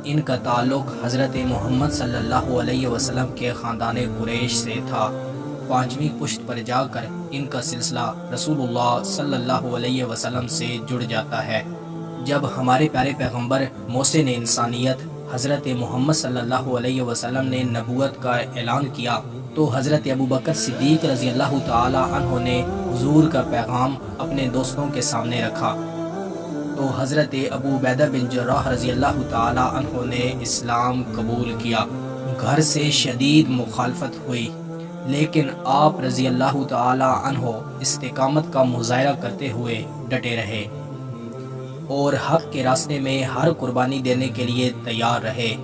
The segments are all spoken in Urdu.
ان کا تعلق حضرت محمد صلی اللہ علیہ وسلم کے خاندان قریش سے تھا۔ پانچویں پشت پر جا کر ان کا سلسلہ رسول اللہ صلی اللہ علیہ وسلم سے جڑ جاتا ہے۔ جب ہمارے پیارے پیغمبر محسن انسانیت حضرت محمد صلی اللہ علیہ وسلم نے نبوت کا اعلان کیا تو حضرت ابوبکر صدیق رضی اللہ تعالی عنہ نے حضور کا پیغام اپنے دوستوں کے سامنے رکھا تو حضرت ابو عبیدہ بن جراح رضی اللہ تعالی عنہ نے اسلام قبول کیا۔ گھر سے شدید مخالفت ہوئی لیکن آپ رضی اللہ تعالی عنہ استقامت کا مظاہرہ کرتے ہوئے ڈٹے رہے اور حق کے راستے میں ہر قربانی دینے کے لیے تیار رہے۔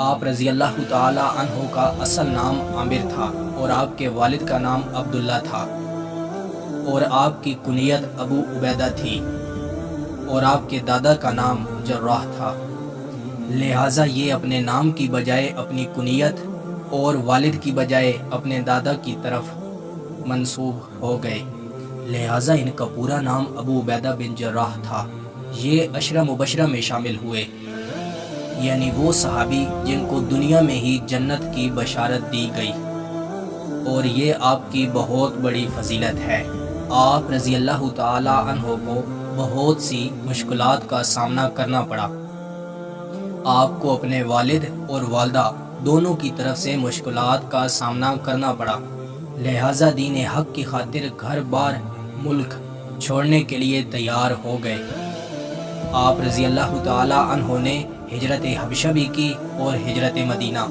آپ رضی اللہ تعالی عنہ کا اصل نام عامر تھا اور آپ کے والد کا نام عبداللہ تھا اور آپ کی کنیت ابو عبیدہ تھی اور آپ کے دادا کا نام جراح تھا، لہٰذا یہ اپنے نام کی بجائے اپنی کنیت اور والد کی بجائے اپنے دادا کی طرف منسوب ہو گئے، لہٰذا ان کا پورا نام ابو عبیدہ بن جراح تھا۔ یہ عشرہ مبشرہ میں شامل ہوئے، یعنی وہ صحابی جن کو دنیا میں ہی جنت کی بشارت دی گئی، اور یہ آپ کی بہت بڑی فضیلت ہے۔ آپ رضی اللہ تعالی عنہ کو بہت سی مشکلات کا سامنا کرنا پڑا۔ آپ کو اپنے والد اور والدہ دونوں کی طرف سے مشکلات کا سامنا کرنا پڑا، لہٰذا دین حق کی خاطر گھر بار ملک چھوڑنے کے لیے تیار ہو گئے۔ آپ رضی اللہ تعالی عنہ نے ہجرت حبشہ بھی کی اور ہجرت مدینہ۔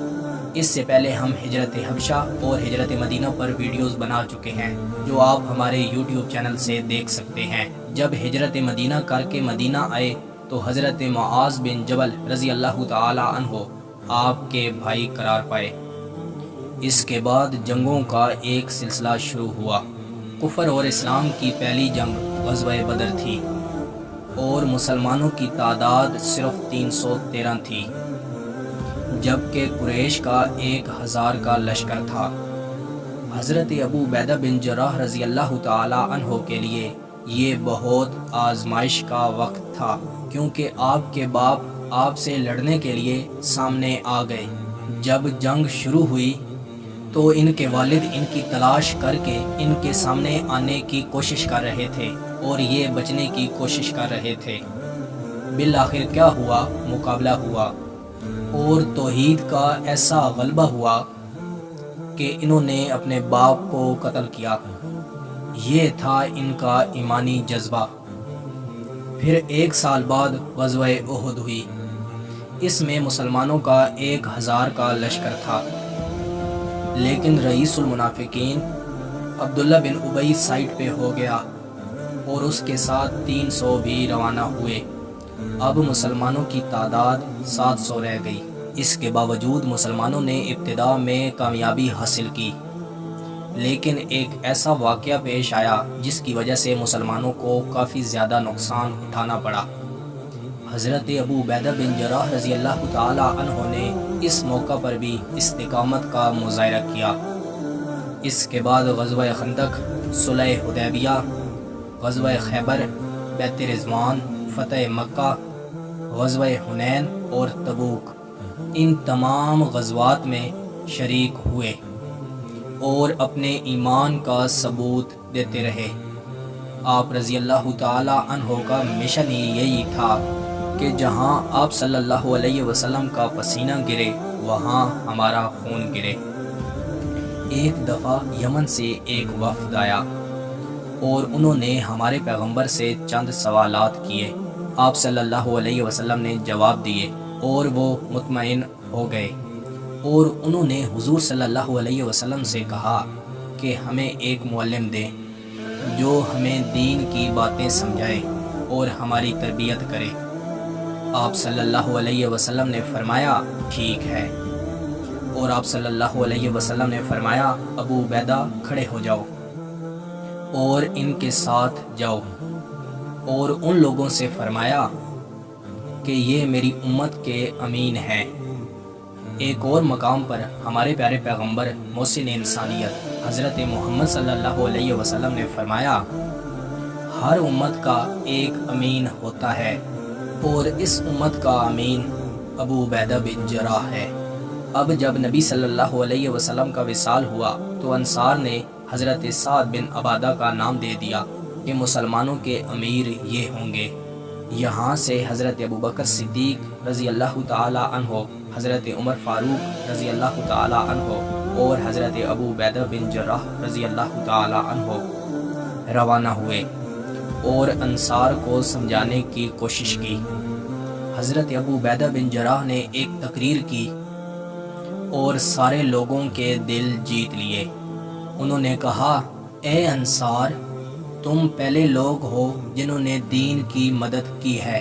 اس سے پہلے ہم ہجرت حبشہ اور ہجرت مدینہ پر ویڈیوز بنا چکے ہیں جو آپ ہمارے یوٹیوب چینل سے دیکھ سکتے ہیں۔ جب ہجرت مدینہ کر کے مدینہ آئے تو حضرت معاذ بن جبل رضی اللہ تعالی عنہ آپ کے بھائی قرار پائے۔ اس کے بعد جنگوں کا ایک سلسلہ شروع ہوا۔ کفر اور اسلام کی پہلی جنگ غزوہ بدر تھی اور مسلمانوں کی تعداد صرف 313 تھی، جبکہ قریش کا 1000 کا لشکر تھا۔ حضرت ابو عبیدہ بن جراح رضی اللہ تعالی عنہ کے لیے یہ بہت آزمائش کا وقت تھا، کیونکہ آپ کے باپ آپ سے لڑنے کے لیے سامنے آ گئے۔ جب جنگ شروع ہوئی تو ان کے والد ان کی تلاش کر کے ان کے سامنے آنے کی کوشش کر رہے تھے اور یہ بچنے کی کوشش کر رہے تھے۔ بالآخر کیا ہوا؟ مقابلہ ہوا اور توحید کا ایسا غلبہ ہوا کہ انہوں نے اپنے باپ کو قتل کیا۔ یہ تھا ان کا ایمانی جذبہ۔ پھر 1 سال بعد غزوہ احد ہوئی۔ اس میں مسلمانوں کا 1000 کا لشکر تھا، لیکن رئیس المنافقین عبداللہ بن ابی سائٹ پہ ہو گیا اور اس کے ساتھ 300 بھی روانہ ہوئے۔ اب مسلمانوں کی تعداد 700 رہ گئی۔ اس کے باوجود مسلمانوں نے ابتدا میں کامیابی حاصل کی، لیکن ایک ایسا واقعہ پیش آیا جس کی وجہ سے مسلمانوں کو کافی زیادہ نقصان اٹھانا پڑا۔ حضرت ابو عبیدہ بن جراح رضی اللہ تعالی عنہ نے اس موقع پر بھی استقامت کا مظاہرہ کیا۔ اس کے بعد غزوہ خندق، صلح حدیبیہ، غزوہ خیبر، بیعت رضوان، فتح مکہ، غزوہ حنین اور تبوک، ان تمام غزوات میں شریک ہوئے اور اپنے ایمان کا ثبوت دیتے رہے۔ آپ رضی اللہ تعالی عنہ کا مشن ہی یہی تھا کہ جہاں آپ صلی اللہ علیہ وسلم کا پسینہ گرے وہاں ہمارا خون گرے۔ ایک دفعہ یمن سے ایک وفد آیا اور انہوں نے ہمارے پیغمبر سے چند سوالات کیے۔ آپ صلی اللہ علیہ وسلم نے جواب دیے اور وہ مطمئن ہو گئے، اور انہوں نے حضور صلی اللہ علیہ وسلم سے کہا کہ ہمیں ایک معلم دیں جو ہمیں دین کی باتیں سمجھائے اور ہماری تربیت کرے۔ آپ صلی اللہ علیہ وسلم نے فرمایا ٹھیک ہے، اور آپ صلی اللہ علیہ وسلم نے فرمایا ابو عبیدہ کھڑے ہو جاؤ اور ان کے ساتھ جاؤ، اور ان لوگوں سے فرمایا کہ یہ میری امت کے امین ہیں۔ ایک اور مقام پر ہمارے پیارے پیغمبر محسن انسانیت حضرت محمد صلی اللہ علیہ وسلم نے فرمایا ہر امت کا ایک امین ہوتا ہے، اور اس امت کا امین ابو عبیدہ بن جراح ہے۔ اب جب نبی صلی اللہ علیہ وسلم کا وصال ہوا تو انصار نے حضرت سعد بن عبادہ کا نام دے دیا کہ مسلمانوں کے امیر یہ ہوں گے۔ یہاں سے حضرت ابوبکر صدیق رضی اللہ تعالی عنہ، حضرت عمر فاروق رضی اللہ تعالی عنہ اور حضرت ابو عبیدہ بن جراح رضی اللہ تعالی عنہ روانہ ہوئے اور انصار کو سمجھانے کی کوشش کی۔ حضرت ابو عبیدہ بن جراح نے ایک تقریر کی اور سارے لوگوں کے دل جیت لیے۔ انہوں نے کہا، اے انصار، تم پہلے لوگ ہو جنہوں نے دین کی مدد کی ہے۔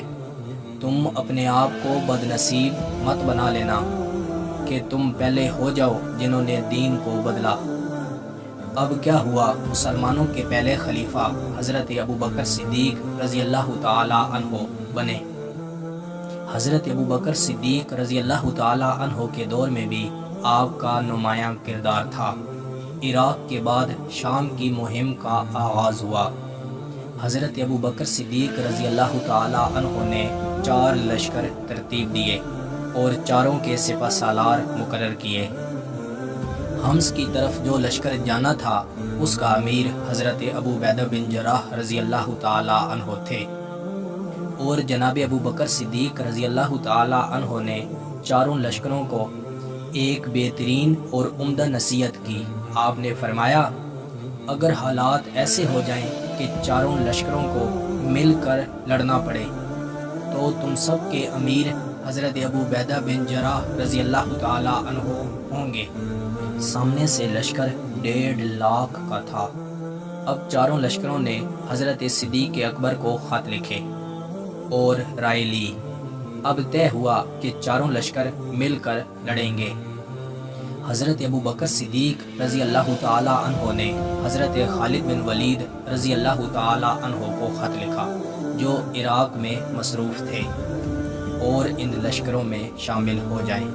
تم اپنے آپ کو بد نصیب مت بنا لینا کہ تم پہلے ہو جاؤ جنہوں نے دین کو بدلا۔ اب کیا ہوا؟ مسلمانوں کے پہلے خلیفہ حضرت ابوبکر صدیق رضی اللہ تعالی عنہ بنے۔ حضرت ابوبکر صدیق رضی اللہ تعالی عنہ کے دور میں بھی آپ کا نمایاں کردار تھا۔ عراق کے بعد شام کی مہم کا آغاز ہوا۔ حضرت ابوبکر صدیق رضی اللہ تعالی عنہ نے 4 لشکر ترتیب دیے اور چاروں کے سپہ سالار مقرر کیے۔ حمص کی طرف جو لشکر جانا تھا اس کا امیر حضرت ابو عبیدہ بن جراح رضی اللہ تعالی عنہ تھے، اور جناب ابوبکر صدیق رضی اللہ تعالی عنہ نے چاروں لشکروں کو ایک بہترین اور عمدہ نصیحت کی۔ آپ نے فرمایا، اگر حالات ایسے ہو جائیں کہ چاروں لشکروں کو مل کر لڑنا پڑے تو تم سب کے امیر حضرت ابو عبیدہ بن جراح رضی اللہ تعالی عنہ ہوں گے۔ سامنے سے لشکر 1.5 لاکھ کا تھا۔ اب چاروں لشکروں نے حضرت صدیق اکبر کو خط لکھے اور رائے لی۔ اب طے ہوا کہ چاروں لشکر مل کر لڑیں گے۔ حضرت ابوبکر صدیق رضی اللہ تعالی عنہ نے حضرت خالد بن ولید رضی اللہ تعالی عنہ کو خط لکھا جو عراق میں مصروف تھے اور ان لشکروں میں شامل ہو جائیں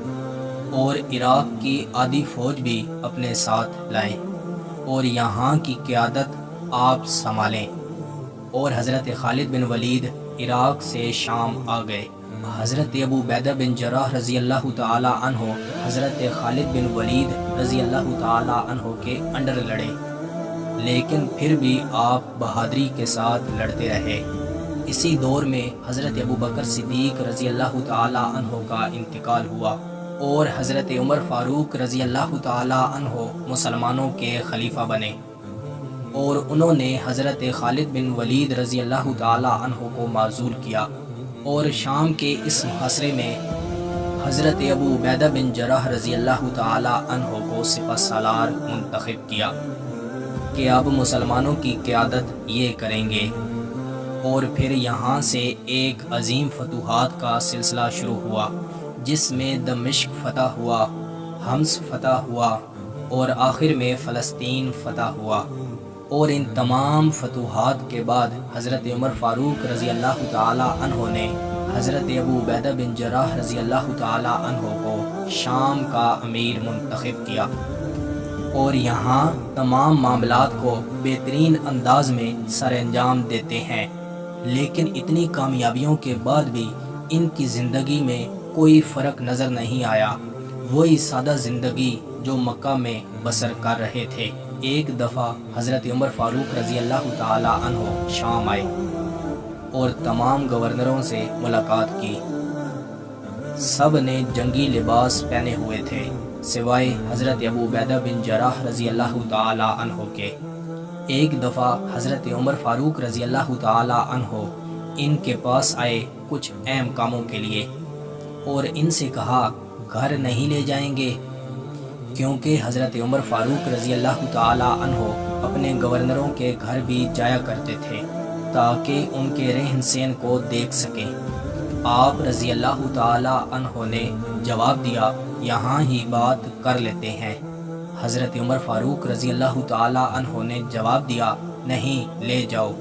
اور عراق کی آدھی فوج بھی اپنے ساتھ لائیں اور یہاں کی قیادت آپ سنبھالیں۔ اور حضرت خالد بن ولید عراق سے شام آ گئے۔ حضرت ابو عبیدہ بن جراح رضی اللہ تعالی عنہ حضرت خالد بن ولید رضی اللہ تعالی عنہ کے انڈر لڑے، لیکن پھر بھی آپ بہادری کے ساتھ لڑتے رہے۔ اسی دور میں حضرت ابوبکر صدیق رضی اللہ تعالی عنہ کا انتقال ہوا اور حضرت عمر فاروق رضی اللہ تعالی عنہ مسلمانوں کے خلیفہ بنے، اور انہوں نے حضرت خالد بن ولید رضی اللہ تعالی عنہ کو معزول کیا، اور شام کے اس محاصرے میں حضرت ابو عبیدہ بن جراح رضی اللہ تعالی عنہ کو سپہ سالار منتخب کیا کہ اب مسلمانوں کی قیادت یہ کریں گے۔ اور پھر یہاں سے ایک عظیم فتوحات کا سلسلہ شروع ہوا جس میں دمشق فتح ہوا، حمص فتح ہوا اور آخر میں فلسطین فتح ہوا۔ اور ان تمام فتوحات کے بعد حضرت عمر فاروق رضی اللہ تعالی عنہ نے حضرت ابو عبیدہ بن جراح رضی اللہ تعالی عنہ کو شام کا امیر منتخب کیا، اور یہاں تمام معاملات کو بہترین انداز میں سر انجام دیتے ہیں۔ لیکن اتنی کامیابیوں کے بعد بھی ان کی زندگی میں کوئی فرق نظر نہیں آیا، وہی سادہ زندگی جو مکہ میں بسر کر رہے تھے۔ ایک دفعہ حضرت عمر فاروق رضی اللہ تعالی عنہ شام آئے اور تمام گورنروں سے ملاقات کی۔ سب نے جنگی لباس پہنے ہوئے تھے سوائے حضرت ابو عبیدہ بن جراح رضی اللہ تعالی عنہ کے۔ ایک دفعہ حضرت عمر فاروق رضی اللہ تعالی عنہ ان کے پاس آئے کچھ اہم کاموں کے لیے، اور ان سے کہا گھر نہیں لے جائیں گے، کیونکہ حضرت عمر فاروق رضی اللہ تعالی عنہ اپنے گورنروں کے گھر بھی جایا کرتے تھے تاکہ ان کے رہن سہن کو دیکھ سکیں۔ آپ رضی اللہ تعالی عنہ نے جواب دیا، یہاں ہی بات کر لیتے ہیں۔ حضرت عمر فاروق رضی اللہ تعالی عنہ نے جواب دیا، نہیں لے جاؤ۔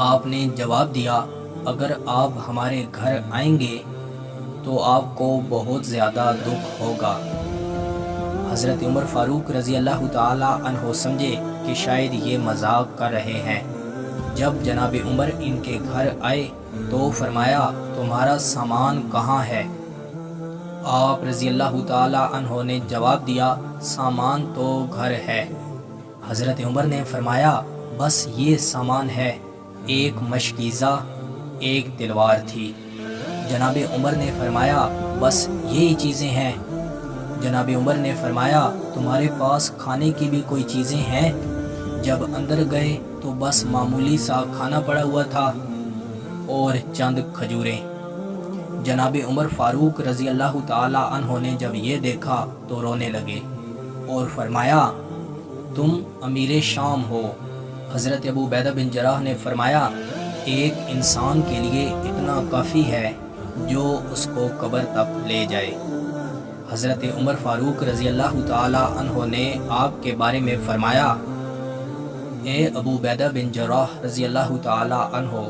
آپ نے جواب دیا، اگر آپ ہمارے گھر آئیں گے تو آپ کو بہت زیادہ دکھ ہوگا۔ حضرت عمر فاروق رضی اللہ تعالی عنہ سمجھے کہ شاید یہ مذاق کر رہے ہیں۔ جب جناب عمر ان کے گھر آئے تو فرمایا، تمہارا سامان کہاں ہے؟ آپ رضی اللہ تعالی عنہ نے جواب دیا سامان تو گھر ہے۔ حضرت عمر نے فرمایا بس یہ سامان ہے، ایک مشکیزہ، ایک تلوار تھی۔ جناب عمر نے فرمایا بس یہی چیزیں ہیں؟ جناب عمر نے فرمایا تمہارے پاس کھانے کی بھی کوئی چیزیں ہیں؟ جب اندر گئے تو بس معمولی سا کھانا پڑا ہوا تھا اور چند کھجوریں۔ جناب عمر فاروق رضی اللہ تعالی عنہ نے جب یہ دیکھا تو رونے لگے اور فرمایا تم امیر شام ہو۔ حضرت ابو عبیدہ بن جراح نے فرمایا ایک انسان کے لیے اتنا کافی ہے جو اس کو قبر تک لے جائے۔ حضرت عمر فاروق رضی اللہ تعالی عنہ نے آپ کے بارے میں فرمایا اے ابو عبیدہ بن جراح رضی اللہ تعالی عنہ،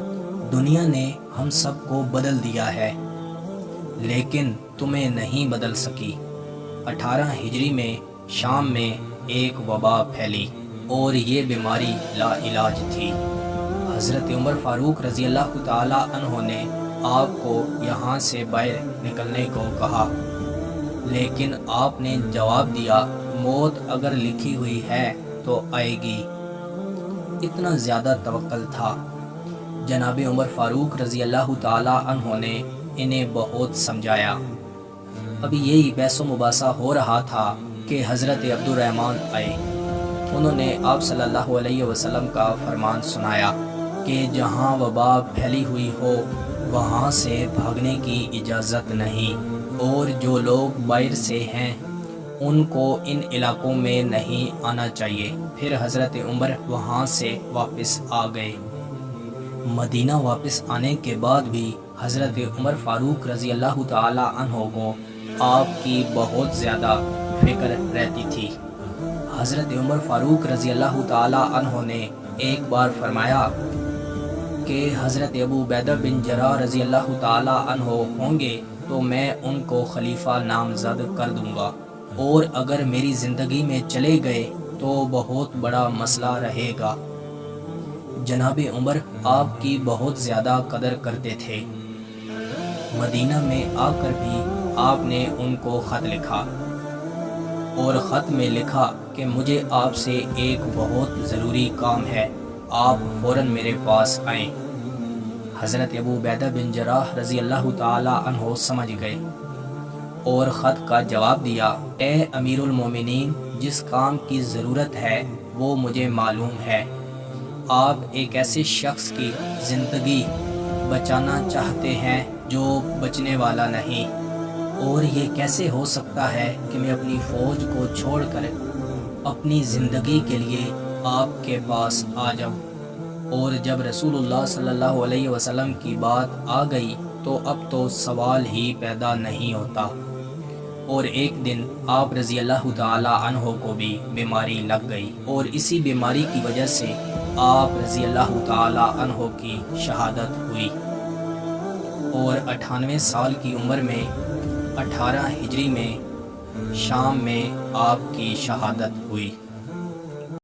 دنیا نے ہم سب کو بدل دیا ہے لیکن تمہیں نہیں بدل سکی۔ 18 ہجری میں شام میں ایک وبا پھیلی اور یہ بیماری لا علاج تھی۔ حضرت عمر فاروق رضی اللہ تعالی عنہ نے آپ کو یہاں سے باہر نکلنے کو کہا، لیکن آپ نے جواب دیا موت اگر لکھی ہوئی ہے تو آئے گی۔ اتنا زیادہ توکل تھا۔ جناب عمر فاروق رضی اللہ تعالی عنہ نے انہیں بہت سمجھایا۔ ابھی یہی بحث و مباحثہ ہو رہا تھا کہ حضرت عبد الرحمن آئے۔ انہوں نے آپ صلی اللہ علیہ وسلم کا فرمان سنایا کہ جہاں وبا پھیلی ہوئی ہو وہاں سے بھاگنے کی اجازت نہیں، اور جو لوگ باہر سے ہیں ان کو ان علاقوں میں نہیں آنا چاہیے۔ پھر حضرت عمر وہاں سے واپس آ گئے۔ مدینہ واپس آنے کے بعد بھی حضرت عمر فاروق رضی اللہ تعالی عنہ کو آپ کی بہت زیادہ فکر رہتی تھی۔ حضرت عمر فاروق رضی اللہ تعالی عنہ نے ایک بار فرمایا کہ حضرت ابو عبیدہ بن جراح رضی اللہ تعالی عنہ ہوں گے تو میں ان کو خلیفہ نامزد کر دوں گا، اور اگر میری زندگی میں چلے گئے تو بہت بڑا مسئلہ رہے گا۔ جناب عمر آپ کی بہت زیادہ قدر کرتے تھے۔ مدینہ میں آ کر بھی آپ نے ان کو خط لکھا اور خط میں لکھا کہ مجھے آپ سے ایک بہت ضروری کام ہے، آپ فوراً میرے پاس آئیں۔ حضرت ابو عبیدہ بن جراح رضی اللہ تعالی عنہ سمجھ گئے اور خط کا جواب دیا اے امیر المومنین، جس کام کی ضرورت ہے وہ مجھے معلوم ہے۔ آپ ایک ایسے شخص کی زندگی بچانا چاہتے ہیں جو بچنے والا نہیں، اور یہ کیسے ہو سکتا ہے کہ میں اپنی فوج کو چھوڑ کر اپنی زندگی کے لیے آپ کے پاس آ جاؤں؟ اور جب رسول اللہ صلی اللہ علیہ وسلم کی بات آ گئی تو اب تو سوال ہی پیدا نہیں ہوتا۔ اور ایک دن آپ رضی اللہ تعالی عنہ کو بھی بیماری لگ گئی، اور اسی بیماری کی وجہ سے آپ رضی اللہ تعالی عنہ کی شہادت ہوئی، اور 98 سال کی عمر میں 18 ہجری میں شام میں آپ کی شہادت ہوئی۔